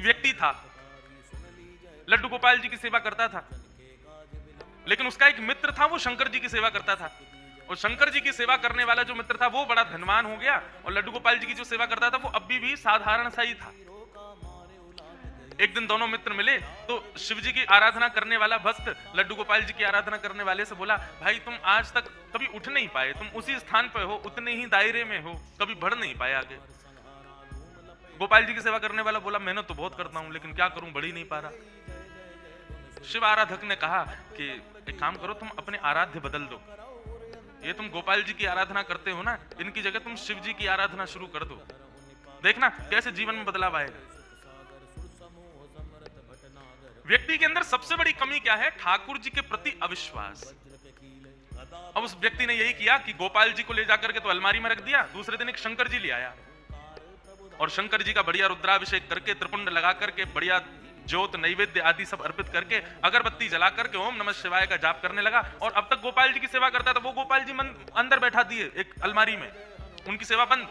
व्यक्ति था, लड्डू गोपाल जी की सेवा करता था, लेकिन उसका एक मित्र था, वो शंकर जी की सेवा करता था। और शंकर जी की सेवा करने वाला जो मित्र था वो बड़ा धनवान हो गया, और लड्डू गोपाल जी की जो सेवा करता था वो अभी भी साधारण सा ही था। एक दिन दोनों मित्र मिले तो शिव जी की आराधना करने वाला भक्त लड्डू गोपाल जी की आराधना करने वाले से बोला, भाई तुम आज तक कभी उठ नहीं पाए, तुम उसी स्थान पे हो, उतने ही दायरे में हो, कभी बढ़ नहीं पाए आगे। गोपाल जी की सेवा करने वाला बोला, मेहनत तो बहुत करता हूं लेकिन क्या करूं, बढ़ ही नहीं पा रहा। शिव आराधक ने कहा कि एक काम करो, तुम अपने आराध्य बदल दो। ये तुम गोपाल जी की आराधना करते हो ना, इनकी जगह तुम शिव जी की आराधना शुरू कर दो, देखना कैसे जीवन में बदलाव आएगा। व्यक्ति के अंदर सबसे बड़ी कमी क्या है? ठाकुर जी के प्रति अविश्वास। अब उस व्यक्ति ने यही किया कि गोपाल जी को ले जाकर के तो अलमारी में रख दिया, दूसरे दिन एक शंकर जी ले आया और शंकर जी का बढ़िया रुद्राभिषेक करके, त्रिपुंड लगा करके, बढ़िया ज्योत नैवेद्य आदि सब अर्पित करके, अगरबत्ती जला करके ओम नमः शिवाय का जाप करने लगा। और अब तक गोपाल जी की सेवा करता था, वो गोपाल जी अंदर बैठा दिए एक अलमारी में, उनकी सेवा बंद।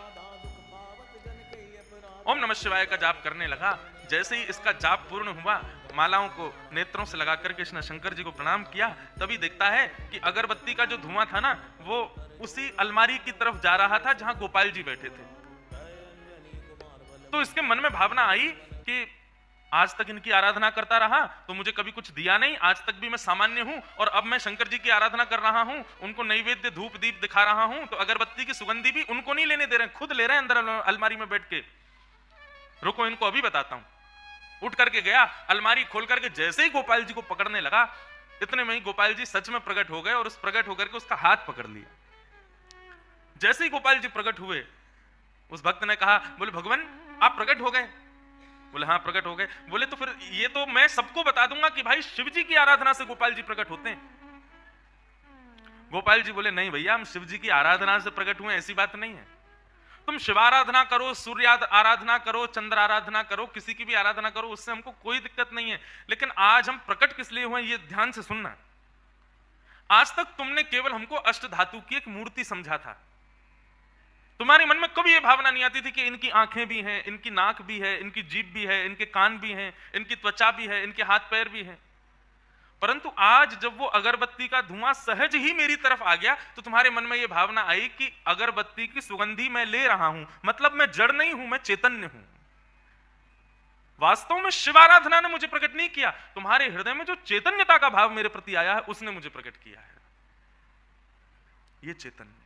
ओम नमः शिवाय का जाप करने लगा। जैसे ही इसका जाप पूर्ण हुआ, मालाओं को नेत्रों से लगा करके इसने शंकर जी को प्रणाम किया, तभी देखता है कि अगरबत्ती का जो धुआं था ना, वो उसी अलमारी की तरफ जा रहा था जहां गोपाल जी बैठे थे। तो इसके मन में भावना आई कि आज तक इनकी आराधना करता रहा तो मुझे कभी कुछ दिया नहीं, आज तक भी मैं सामान्य हूं, और अब मैं शंकर जी की आराधना कर रहा हूं, उनको नैवेद्य धूप दीप दिखा रहा हूं, तो अगरबत्ती की सुगंधी भी उनको नहीं लेने दे रहे, खुद ले रहे हैं अंदर अलमारी में बैठ के। रुको, इनको अभी बताता हूं। उठ करके गया, अलमारी खोल करके जैसे ही गोपाल जी को पकड़ने लगा, इतने में ही गोपाल जी सच में प्रकट हो गए और उस प्रकट होकर के उसका हाथ पकड़ लिया। जैसे ही गोपाल जी प्रकट हुए, उस भक्त ने कहा, बोले भगवान आप प्रकट हो गए? बोले हाँ प्रकट हो गए। बोले तो फिर ये तो मैं सबको बता दूंगा कि भाई शिव जी की आराधना से गोपाल जी प्रकट होते हैं। गोपाल जी बोले नहीं भैया, हम शिव जी की आराधना से प्रकट हुए, ऐसी बात नहीं है। तुम शिव आराधना करो, सूर्य आराधना करो, चंद्र आराधना करो, किसी की भी आराधना करो, उससे हमको कोई दिक्कत नहीं है, लेकिन आज हम प्रकट किस लिए हुए ये ध्यान से सुनना। आज तक तुमने केवल हमको अष्ट धातु की एक मूर्ति समझा था, तुम्हारे मन में कभी ये भावना नहीं आती थी कि इनकी आंखें भी हैं, इनकी नाक भी है, इनकी जीभ भी है, इनके कान भी हैं, इनकी त्वचा भी है, इनके हाथ पैर भी हैं। परंतु आज जब वो अगरबत्ती का धुआं सहज ही मेरी तरफ आ गया, तो तुम्हारे मन में ये भावना आई कि अगरबत्ती की सुगंधी मैं ले रहा हूं, मतलब मैं जड़ नहीं हूं, मैं चैतन्य हूं। वास्तव में शिवाराधना ने मुझे प्रकट नहीं किया, तुम्हारे हृदय में जो चैतन्यता का भाव मेरे प्रति आया है उसने मुझे प्रकट किया है। ये चैतन्य